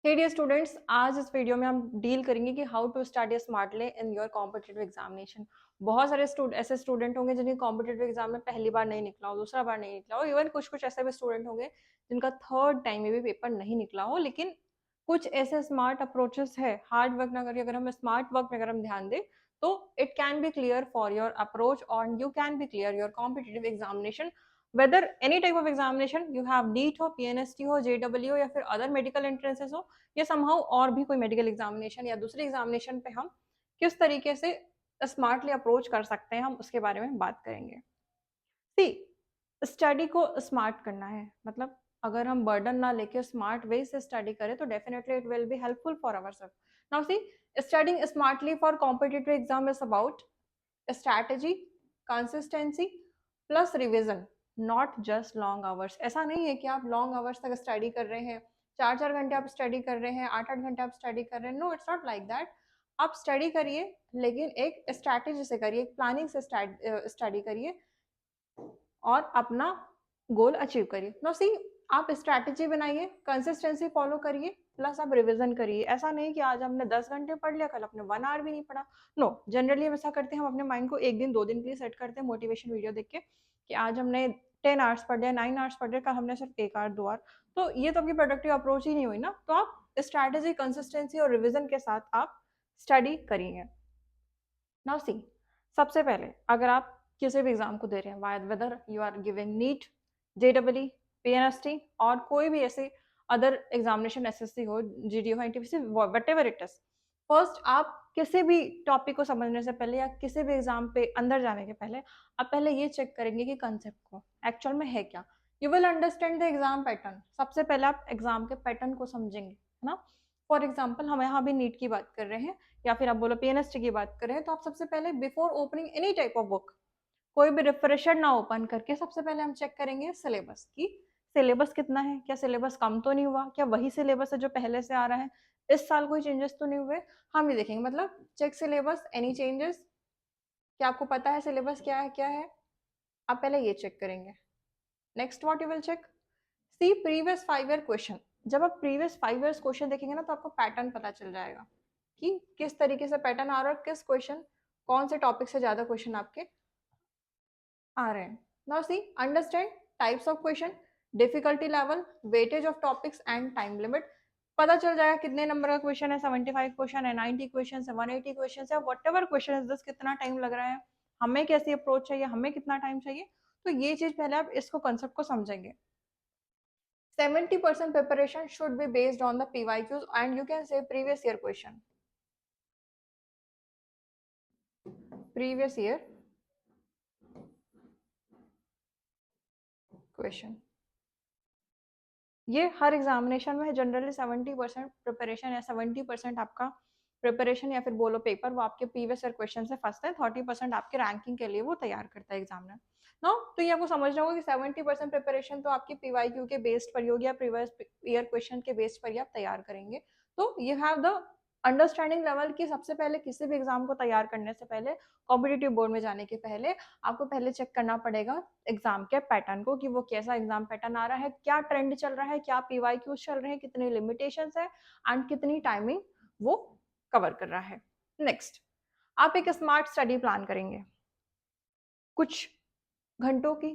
हे dear students, आज इस video में हम डील करेंगे कि how to study smartly in your competitive examination. बहुत सारे ऐसे स्टूडेंट होंगे जिन्हें कॉम्पिटिटिव एग्जाम में पहली बार नहीं निकला हो, दूसरा बार नहीं निकला हो, इवन कुछ कुछ ऐसे भी स्टूडेंट होंगे जिनका थर्ड टाइम में भी पेपर नहीं निकला हो। लेकिन कुछ ऐसे स्मार्ट अप्रोचेस है, हार्ड वर्क ना करके अगर हम स्मार्ट वर्क में अगर हम ध्यान दें तो it can be clear for your approach और you can be clear your competitive examination. whether any type of examination you have NEET हो, PNST हो, JEE हो या फिर अदर मेडिकल एंट्रेंसेस हो, या समहाउ और भी कोई मेडिकल एग्जामिनेशन या दूसरी एग्जामिनेशन पे हम किस तरीके से स्मार्टली अप्रोच कर सकते हैं, हम उसके बारे में बात करेंगे। सी, स्टडी को स्मार्ट करना है, मतलब अगर हम बर्डन ना लेके स्मार्ट वे से स्टडी करें तो definitely it will be helpful for our self. Now see, studying smartly for competitive exam is about strategy, consistency plus revision, not just long hours. ऐसा नहीं है कि आप लॉन्ग आवर्स तक स्टडी कर रहे हैं, 4-4 घंटे आप स्टडी कर रहे हैं, 8-8 घंटे आप स्टडी कर रहे हैं। No, it's not like that. आप स्टडी करिए लेकिन एक स्ट्रैटेजी से करिए, एक प्लानिंग से स्टडी करिए और अपना गोल अचीव करिए। नो सी, आप स्ट्रैटेजी बनाइए, कंसिस्टेंसी फॉलो करिए, प्लस आप रिवीजन करिए। ऐसा नहीं कि आज हमने 10 घंटे पढ़ लिया, कल अपने 1 आवर भी नहीं पढ़ा। नो, जनरली हम ऐसा करते हैं, हम अपने माइंड को 1 दिन 2 दिन के लिए सेट करते हैं मोटिवेशन वीडियो देख के कि आज हमने 10 आवर्स पढ़ लिया, 9 आवर्स पढ़ लिया, कल हमने सिर्फ 1 आवर 2 आवर। तो ये तो आपकी प्रोडक्टिव अप्रोच ही नहीं हुई ना। तो आप स्ट्रैटेजी, कंसिस्टेंसी और रिविजन के साथ आप स्टडी करिए। नाउ सी, सबसे पहले अगर आप किसी भी एग्जाम को दे रहे हैं, whether you are giving NEET, JW, PNST और कोई भी ऐसे अदर एग्जामिनेशन, एसएससी हो, जीडी हो, NTPC, whatever it is, first आप किसी भी टॉपिक को समझने से पहले या किसी भी एग्जाम पे अंदर जाने के पहले आप पहले ये चेक करेंगे कि कंसेप्ट को एक्चुअल में है क्या। You will understand the exam pattern. सबसे पहले आप एग्जाम के पैटर्न को समझेंगे, है ना। फॉर एग्जाम्पल हम यहाँ भी नीट की बात कर रहे हैं या फिर आप बोलो पीएनएसटी की बात कर रहे हैं, तो आप सबसे पहले before opening any type of book, कोई भी रिफ्रेशर ना ओपन करके सबसे पहले हम चेक करेंगे सिलेबस की सिलेबस कितना है, क्या सिलेबस कम तो नहीं हुआ, क्या वही सिलेबस है जो पहले से आ रहा है, इस साल कोई चेंजेस तो नहीं हुए। हम ये देखेंगे, मतलब चेक सिलेबस, एनी चेंजेस, क्या आपको पता है सिलेबस क्या है, क्या है, आप पहले ये चेक करेंगे। Next what you will check, see previous 5 year question. जब आप प्रीवियस 5 ईयर्स क्वेश्चन देखेंगे ना तो आपको पैटर्न पता चल जाएगा कि किस तरीके से पैटर्न आ रहा है, किस क्वेश्चन, कौन से टॉपिक से ज्यादा क्वेश्चन आपके आ रहे हैं। Now see, understand types of question, difficulty level, weightage of topics and time limit. पता चल जाएगा कितने नंबर का क्वेश्चन है, 75 क्वेश्चन है, 90 क्वेश्चन है, 180 क्वेश्चन है, वट एवर क्वेश्चन है, दस कितना टाइम लग रहा है, हमें कैसी अप्रोच चाहिए, हमें कितना टाइम चाहिए। तो ये चीज पहले आप इसको कंसेप्ट को समझेंगे। 70% preparation should be based on the PYQs and you can say previous year question. Previous year question. ये हर एग्जामिनेशन में जनरली 70% प्रिपरेशन या 70% आपका प्रिपरेशन या फिर बोलो पेपर वो आपके प्रीवियस ईयर क्वेश्चन से फंसते हैं, 30% आपके रैंकिंग के लिए वो तैयार करता है एग्जामिनर। नो, तो ये आपको समझना होगा कि 70% प्रिपरेशन तो आपकी पीवाईक्यू के बेस्ड पर होगी या प्रीवियस ईयर क्वेश्चन के बेस्ड पर ही आप तैयार करेंगे। तो you have the understanding level कि सबसे पहले किसी भी एग्जाम को तैयार करने से पहले, कॉम्पिटिटिव बोर्ड में जाने के पहले आपको पहले चेक करना पड़ेगा एग्जाम के पैटर्न को कि वो कैसा एग्जाम पैटर्न आ रहा है, क्या ट्रेंड चल रहा है, क्या पीवाईक्यूज चल रहे हैं, कितनी लिमिटेशंस है एंड कितनी टाइमिंग वो कवर कर रहा है। नेक्स्ट, आप एक स्मार्ट स्टडी प्लान करेंगे, कुछ घंटों की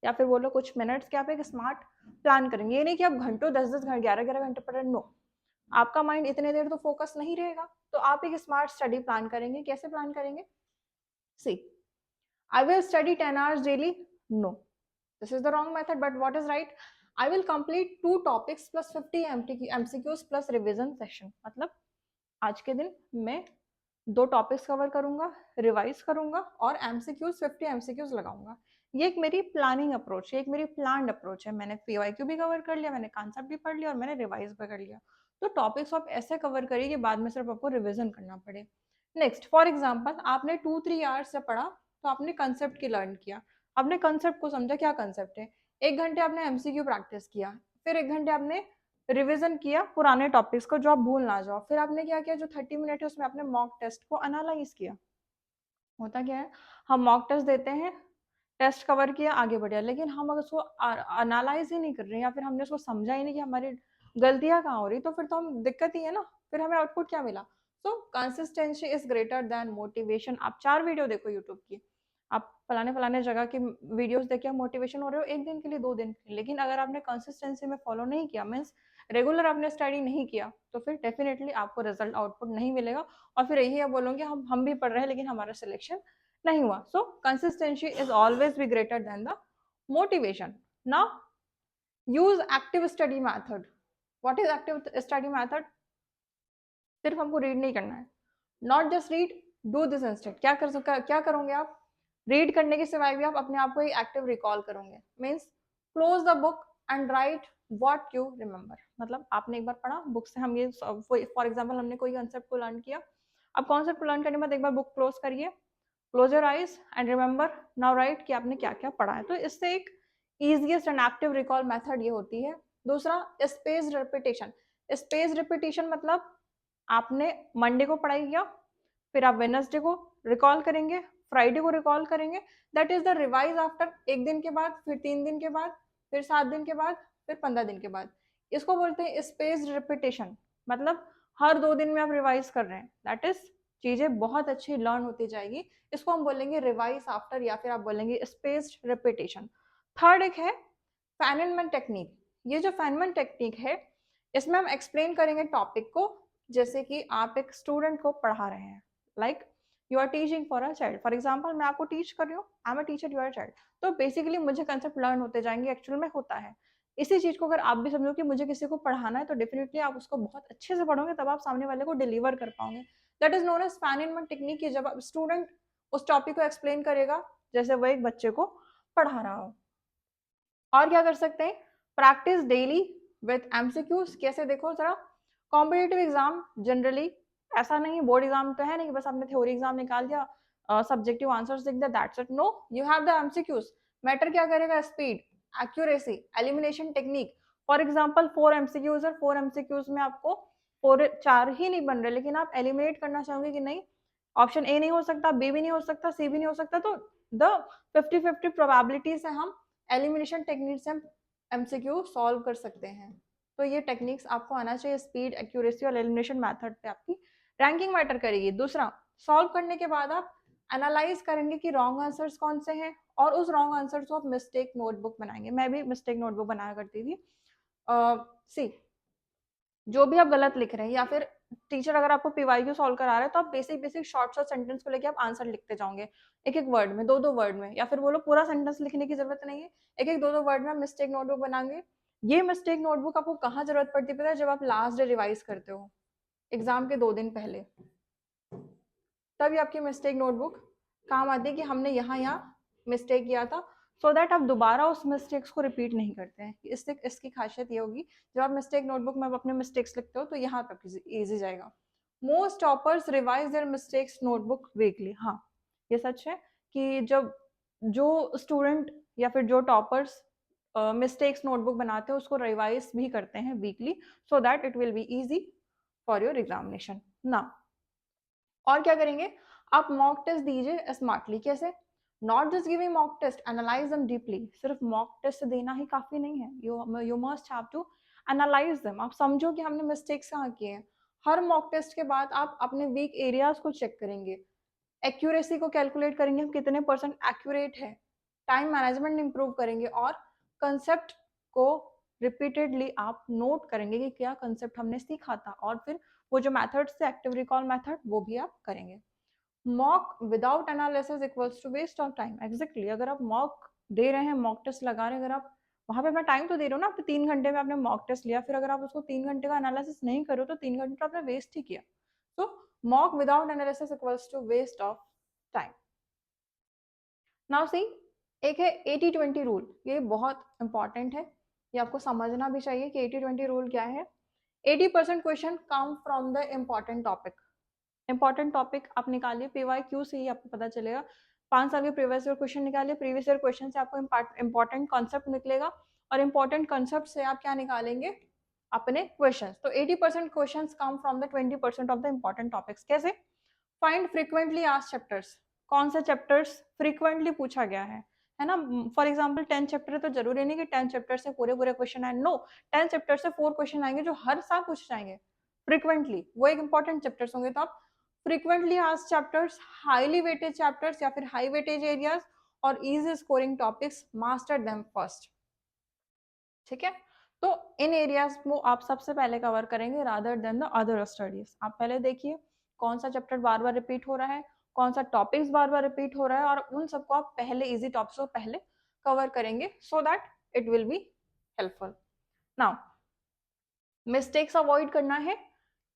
या फिर बोलो कुछ मिनट्स के आप एक स्मार्ट प्लान करेंगे। ये नहीं कि आप घंटों 10-10 घंटे 11-11 घंटे पढ़ रहे, नो, आपका माइंड इतने देर तो फोकस नहीं रहेगा। तो आप एक स्मार्ट स्टडी प्लान करेंगे। कैसे प्लान करेंगे, सी, I will study 10 hours daily. No, this is the wrong method. But what is right? I will complete 2 topics plus 50 MCQs plus revision session. मतलब आज के दिन मैं 2 टॉपिक्स कवर करूंगा, रिवाइज करूंगा और MCQs 50 MCQs लगाऊंगा। ये एक मेरी प्लानिंग अप्रोच है, एक मेरी प्लान्ड अप्रोच है। मैंने PYQ भी कवर कर लिया, मैंने कॉन्सेप्ट भी पढ़ लिया और मैंने रिवाइज भी कर लिया। तो टॉपिक्स आप ऐसे कवर करिए कि बाद में सिर्फ आपको रिविजन करना पड़े। नेक्स्ट, फॉर एग्जाम्पल आपने 2-3 आवर्स से पढ़ा तो आपने कंसेप्ट की लर्न किया, आपने कंसेप्ट को समझा क्या कंसेप्ट है। 1 घंटे आपने MCQ प्रैक्टिस किया, फिर 1 घंटे आपने रिवीजन किया पुराने टॉपिक्स को जो आप भूल ना जाओ, फिर आपने क्या किया, जो 30 मिनट है उसमें आपने मॉक टेस्ट को एनालाइज किया। होता क्या है, हम मॉक टेस्ट देते हैं, टेस्ट कवर किया, आगे बढ़िया, लेकिन हम अगर उसको एनालाइज ही नहीं कर रहे हैं या फिर हमने उसको समझा ही नहीं कि हमारे गलतियाँ कहाँ हो रही, तो फिर तो हम दिक्कत ही है ना, फिर हमें आउटपुट क्या मिला। सो consistency is greater than motivation. आप 4 वीडियो देखो यूट्यूब की, आप फलाने-फलाने जगह की वीडियोज़ देख के आप मोटिवेशन हो रहे हो 1 दिन के लिए, 2 दिन के लिए, लेकिन अगर आपने कंसिस्टेंसी में फॉलो नहीं किया, मीन्स रेगुलर आपने स्टडी नहीं किया, तो फिर डेफिनिटली आपको रिजल्ट आउटपुट नहीं मिलेगा और फिर यही आप बोलोगे हम भी पढ़ रहे हैं लेकिन हमारा सिलेक्शन नहीं हुआ। सो consistency is always be greater than the motivation. Now use active study method. What is active study method? सिर्फ हमको रीड नहीं करना है, not just read, do this instead. क्या करोगे आप? रीड करने के सिवाय भी आप अपने आप को एक एक्टिव रिकॉल करोगे, means close the book and right what you remember. मतलब आपने एक बार पढ़ा बुक से, हम ये फॉर एग्जाम्पल हमने कोई कंसेप्ट को लर्न किया, अब कॉन्सेप्ट को लर्न करने के बाद एक बार बुक क्लोज करिए, close your eyes and remember now right कि आपने क्या क्या पढ़ा है। तो इससे एक easiest and active recall method ये होती है। दूसरा स्पेस रिपीटेशन। स्पेस रिपीटेशन मतलब आपने मंडे को पढ़ाई किया, फिर आप वेडनेसडे को रिकॉल करेंगे, फ्राइडे को रिकॉल करेंगे, that is the revise after 1 दिन के बाद, फिर 3 दिन के बाद, फिर 7 दिन के बाद, फिर 15 दिन के बाद। इसको बोलते हैं स्पेस रिपीटेशन। मतलब हर 2 दिन में आप रिवाइज कर रहे हैं, दैट इज चीजें बहुत अच्छी लर्न होती जाएगी। इसको हम बोलेंगे रिवाइज आफ्टर या फिर आप बोलेंगे स्पेस्ड रिपीटेशन। थर्ड एक है फैनमैन टेक्निक। ये जो फैनमैन टेक्निक है, इसमें हम एक्सप्लेन करेंगे टॉपिक को, जैसे कि आप एक स्टूडेंट को पढ़ा रहे हैं, like you are teaching for a child. For example मैं आपको टीच कर रही हूँ, I am a teacher, you are child. तो बेसिकली मुझे कंसेप्ट लर्न होते जाएंगे, एक्चुअल में होता है। इसी चीज को अगर आप भी समझो कि मुझे किसी को पढ़ाना है, तो डेफिनेटली आप उसको बहुत अच्छे से पढ़ोगे, तब आप सामने वाले को डिलीवर कर पाओगे। That is known as Feynman technique. जब आप स्टूडेंट उस टॉपिक को एक्सप्लेन करेगा जैसे वो एक बच्चे को पढ़ा रहा हो। और क्या कर सकते हैं? Practice daily with MCQs. कैसे? देखो जरा, कॉम्पिटिटिव एग्जाम जनरली ऐसा नहीं, बोर्ड एग्जाम तो है नहीं कि बस आपने थ्योरी एग्जाम निकाल दिया, सब्जेक्टिव आंसर्स लिख दिया, that's it. No, you have the MCQs. Matter क्या करेगा? Speed, accuracy, elimination technique. For example 4 MCQs और 4 एमसीक्यूज में आपको 4 ही नहीं बन रहे, लेकिन आप एलिमिनेट करना चाहोगे कि नहीं, ऑप्शन ए नहीं हो सकता, बी भी नहीं हो सकता, सी भी नहीं हो सकता, तो द 50-50 प्रोबेबिलिटी से हम एलिमिनेशन टेक्निक से हम एमसीक्यू सॉल्व कर सकते हैं। तो ये टेक्निक्स आपको आना चाहिए। स्पीड, एक्यूरेसी और एलिमिनेशन मेथड पे आपकी रैंकिंग मैटर करेगी। दूसरा, सॉल्व करने के बाद आप एनालाइज करेंगे कि रॉन्ग आंसर्स कौन से हैं, और उस रॉन्ग आंसर को आप मिस्टेक नोटबुक बनाएंगे। मैं भी मिस्टेक नोटबुक बनाया करती थी। सी, जो भी आप गलत लिख रहे हैं, या फिर टीचर अगर आपको पीवाईक्यू सॉल्व करा रहा है, तो आप basic basic short short sentence को लेके आप आंसर लिखते जाओगे, एक एक वर्ड में, 2-2 वर्ड में, या फिर बोलो पूरा सेंटेंस लिखने की जरूरत नहीं है, एक एक 2-2 वर्ड में मिस्टेक नोटबुक बनाएंगे। ये मिस्टेक नोटबुक आपको कहाँ जरूरत पड़ती है पता है? जब आप लास्ट डे रिवाइज करते हो, एग्जाम के 2 दिन पहले, तभी आपकी मिस्टेक नोटबुक काम आती है कि हमने यहाँ यहाँ मिस्टेक किया था, सो दैट आप दोबारा उस मिस्टेक्स को रिपीट नहीं करते हैं। इसकी खासियत ये होगी, जब आप मिस्टेक नोटबुक में अपने मिस्टेक्स लिखते हो, तो यहाँ तक ईजी जाएगा। Most toppers revise their mistakes notebook weekly. हाँ, ये सच है कि जब जो स्टूडेंट या फिर जो टॉपर्स मिस्टेक्स नोटबुक बनाते हैं, उसको रिवाइज भी करते हैं weekly, so that it will be easy for your examination ना। और क्या करेंगे? आप मॉक टेस्ट दीजिए स्मार्टली। कैसे? Not just giving mock test, analyse them deeply. सिर्फ मॉक टेस्ट देना ही काफी नहीं है, you must have to analyse them. आप समझो कि हमने मिस्टेक्स कहाँ किए हैं। हर मॉक टेस्ट के बाद आप अपने वीक एरियाज को चेक करेंगे, एक्यूरेसी को कैलकुलेट करेंगे, हम कितने परसेंट एक्यूरेट है, टाइम मैनेजमेंट इंप्रूव करेंगे, और कंसेप्ट को रिपीटेडली आप नोट करेंगे कि क्या कंसेप्ट हमने सीखा था, और फिर वो जो मेथड्स थे एक्टिव रिकॉल मेथड, वो भी आप करेंगे। Mock without analysis equals to waste of time. Exactly, अगर आप मॉक दे रहे हैं, मॉक टेस्ट लगा रहे हैं, अगर आप वहां पे अपना टाइम तो दे रहे हो ना, आपने 3 घंटे में आपने मॉक टेस्ट लिया, फिर अगर आप उसको 3 घंटे का एनालिसिस नहीं करो, तो 3 घंटे तो आपने वेस्ट ही किया। तो mock without analysis equals to waste of time. Now see, एक है 80-20 रूल। ये बहुत इंपॉर्टेंट है, ये आपको समझना भी चाहिए कि 80-20 रूल क्या है। 80% question come from the important topic. Important topic आप निकालिए, पीवाईक्यू से ही आपको पता चलेगा। 5 साल के प्रीवियस ईयर क्वेश्चन निकालिए, प्रीवियस ईयर क्वेश्चन से आपको इंपॉर्टेंट कॉन्सेप्ट निकलेगा, और इंपॉर्टेंट कॉन्सेप्ट से आप क्या निकालेंगे? अपने क्वेश्चंस। तो 80% questions come from the 20% of the important topics. कैसे? Find frequently asked chapters. कौन से चैप्टर्स फ्रीक्वेंटली पूछा गया है? है ना? फॉर एग्जाम्पल 10 चैप्टर है तो जरूरी नहीं कि 10 चैप्टर से पूरे पूरे क्वेश्चन आए, नो, 10 चैप्टर से 4 क्वेश्चन आएंगे जो हर साल पूछे जाएंगे फ्रिक्वेंटली, वो एक इंपॉर्टेंट चैप्टर्स होंगे, तो आप frequently asked chapters, highly weighted chapters या फिर हाई वेटेज एरियाज और easy scoring topics, master them first. ठीक है, तो इन एरियाज को आप सबसे पहले कवर करेंगे rather than the other studies. आप पहले देखिए कौन सा चैप्टर बार बार रिपीट हो रहा है, कौन सा टॉपिक्स बार बार रिपीट हो रहा है, और उन सबको आप पहले इजी टॉपिक्स को पहले कवर करेंगे so that it will be helpful. Now mistakes avoid करना है,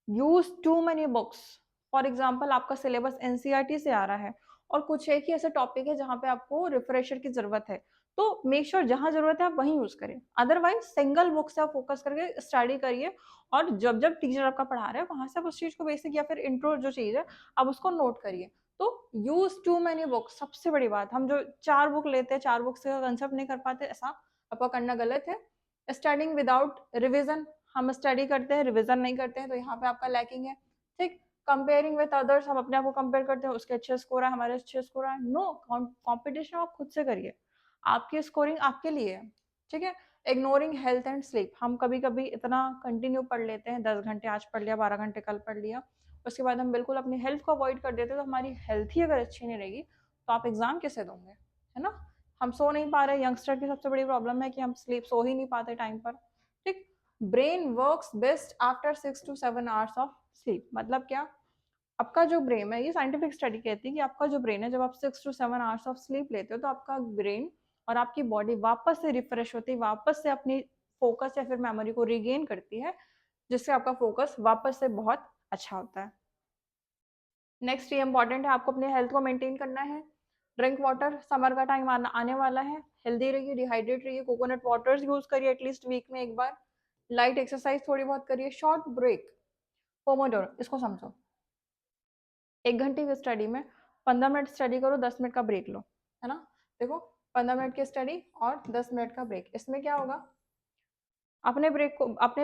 use too many books. For example आपका सिलेबस एनसीईआरटी से आ रहा है और कुछ एक ही ऐसे टॉपिक है जहाँ पे आपको रिफ्रेशर की जरूरत है, तो मेक श्योर जहां जरूरत है आप वहीं यूज करें, अदरवाइज सिंगल बुक से आप फोकस करके स्टडी करिए, और जब जब टीचर आपका पढ़ा रहा है वहां से आप उस चीज को बेसिक या फिर इंट्रो जो चीज है आप उसको नोट करिए। तो यूज टू मेनी बुक्स सबसे बड़ी बात, हम जो 4 बुक लेते हैं 4 बुक से कंसेप्ट नहीं कर पाते, ऐसा आपका करना गलत है। स्टडिंग विदाउट रिविजन, हम स्टडी करते हैं रिविजन नहीं करते हैं, तो यहाँ पे आपका लैकिंग है। ठीक, कंपेयरिंग विद अदर्स, हम अपने आप को कंपेयर करते हैं, उसके अच्छे स्कोर है हमारे अच्छे स्कोर है, नो, कॉम्पिटिशन आप खुद से करिए, आपकी स्कोरिंग आपके लिए है। ठीक है, इग्नोरिंग हेल्थ एंड स्लीप, हम कभी कभी इतना कंटिन्यू पढ़ लेते हैं, 10 घंटे आज पढ़ लिया, 12 घंटे कल पढ़ लिया, उसके बाद हम बिल्कुल अपनी हेल्थ को अवॉइड कर देते हैं, तो हमारी हेल्थ ही अगर अच्छी नहीं रहेगी तो आप एग्जाम कैसे दोगे, है ना? हम सो नहीं पा रहे, यंगस्टर की सबसे बड़ी प्रॉब्लम है कि हम सो ही नहीं पाते टाइम पर। ठीक, brain works best after 6 to 7 hours of sleep, मतलब क्या, आपका जो ब्रेन है, ये साइंटिफिक स्टडी कहती है कि आपका जो ब्रेन है जब आप 6 to 7 आवर्स ऑफ स्लीप लेते हो तो आपका ब्रेन और आपकी बॉडी वापस से रिफ्रेश होती है, वापस से अपनी फोकस या फिर मेमोरी को रिगेन करती है, जिससे आपका फोकस वापस से बहुत अच्छा होता है। नेक्स्ट, ये इंपॉर्टेंट है, आपको अपने हेल्थ को मेंटेन करना है। ड्रिंक वाटर, समर का टाइम आने वाला है, हेल्दी रहिए, डिहाइड्रेट रहिए, कोकोनट वाटर्स यूज करिए एटलीस्ट वीक में एक बार, लाइट एक्सरसाइज थोड़ी बहुत करिए, शॉर्ट ब्रेक, पोमोडोरो, इसको समझो, 1 घंटे की स्टडी में 15 मिनट स्टडी करो, 10 मिनट का ब्रेक लो, है ना? देखो, 15 मिनट की स्टडी और 10 मिनट का ब्रेक, इसमें क्या होगा, अपने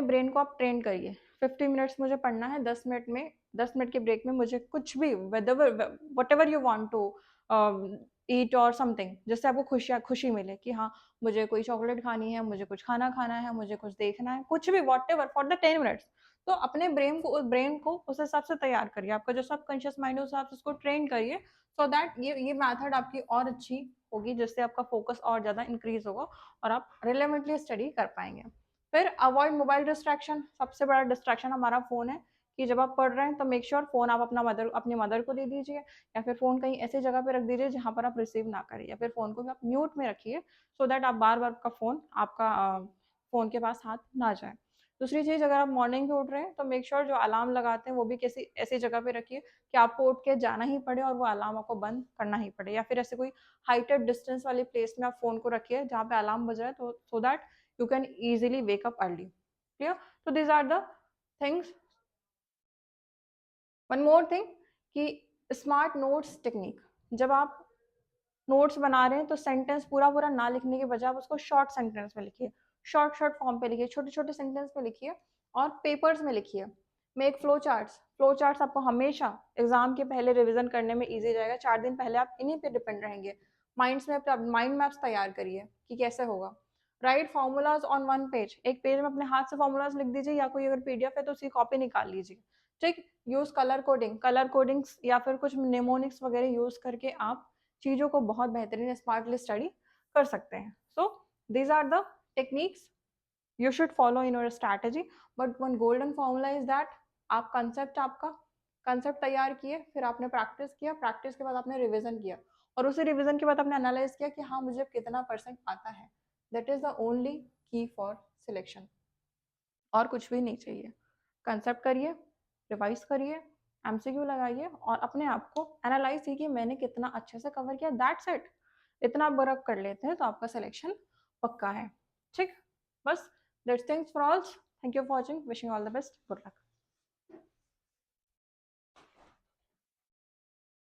ब्रेन को आप ट्रेन करिए, 50 मिनट्स मुझे पढ़ना है, 10 मिनट में, 10 मिनट के ब्रेक में मुझे कुछ भी whatever you want to eat और समथिंग, जिससे आपको खुशी मिले कि हाँ मुझे कोई चॉकलेट खानी है, मुझे कुछ खाना खाना है, मुझे कुछ देखना है, कुछ भी, what ever for the 10 minutes. तो अपने ब्रेन को उस हिसाब से तैयार करिए, आपका जो सबकॉन्शियस माइंड है उस हिसाब से उसको ट्रेन करिए, सो दैट ये मैथड आपकी और अच्छी होगी, जिससे आपका फोकस और ज्यादा इंक्रीज होगा और आप रिलेवेंटली स्टडी कर पाएंगे। फिर अवॉइड मोबाइल डिस्ट्रैक्शन, सबसे बड़ा डिस्ट्रैक्शन हमारा फोन है, कि जब आप पढ़ रहे हैं तो मेक श्योर फोन आप अपनी मदर को दे दीजिए, या फिर फोन कहीं ऐसी जगह पे रख दीजिए जहां पर आप रिसीव ना करें, या फिर फोन को भी आप म्यूट में रखिए, सो दैट आप बार बार का फोन आपका फोन के पास हाथ ना जाए। दूसरी चीज, अगर आप मॉर्निंग में उठ रहे हैं तो मेक श्योर जो अलार्म लगाते हैं वो भी किसी ऐसी जगह पे रखिए कि आपको उठ के जाना ही पड़े और वो अलार्म आपको बंद करना ही पड़े, या फिर ऐसे कोई हाइटेड डिस्टेंस वाली प्लेस में आप फोन को रखिए जहाँ पे अलार्म बज रहा है, तो so that you can easily wake up early. Clear? So these are the things. One more thing कि स्मार्ट नोट्स टेक्निक, जब आप नोट्स बना रहे हैं तो सेंटेंस पूरा पूरा ना लिखने के बजाय आप उसको शॉर्ट सेंटेंस में लिखिए, शॉर्ट शॉर्ट फॉर्म पे लिखिए, छोटे छोटे सेंटेंस में लिखिए और पेपर्स में लिखिए। मेक फ्लो चार्ट्स आपको हमेशा एग्जाम के पहले रिवीजन करने में इजी जाएगा, 4 दिन पहले आप इन्हीं पे डिपेंड रहेंगे। माइंड मैप्स तैयार करिए कि कैसे होगा। राइट फॉर्मूलाज ऑन 1 पेज, एक पेज में अपने हाथ से फॉर्मूलाज लिख दीजिए, या कोई अगर पीडीएफ है तो उसकी कॉपी निकाल लीजिए। ठीक, यूज कलर कोडिंग्स या फिर कुछ निमोनिक्स वगैरह यूज करके आप चीजों को बहुत बेहतरीन स्मार्टली स्टडी कर सकते हैं। So these are the techniques you should follow in your strategy, but one golden formula is that आप आपका कंसेप्ट तैयार किए, फिर आपने प्रैक्टिस किया, प्रैक्टिस के बाद आपने रिवीजन किया, और उसी रिवीजन के बाद आपने एनालाइज किया कि हाँ मुझे कितना परसेंट आता है। दैट इज द ओनली की फॉर सिलेक्शन, और कुछ भी नहीं चाहिए। कंसेप्ट करिए, रिवाइज करिए, एमसीक्यू लगाइए और अपने आप को एनालाइज कीजिए मैंने कितना अच्छे से कवर किया, दैट्स इट। इतना बर्फ कर लेते हैं तो आपका सिलेक्शन पक्का है। ठीक, बस that's things for all. Thank you for watching, wishing all the best, good luck.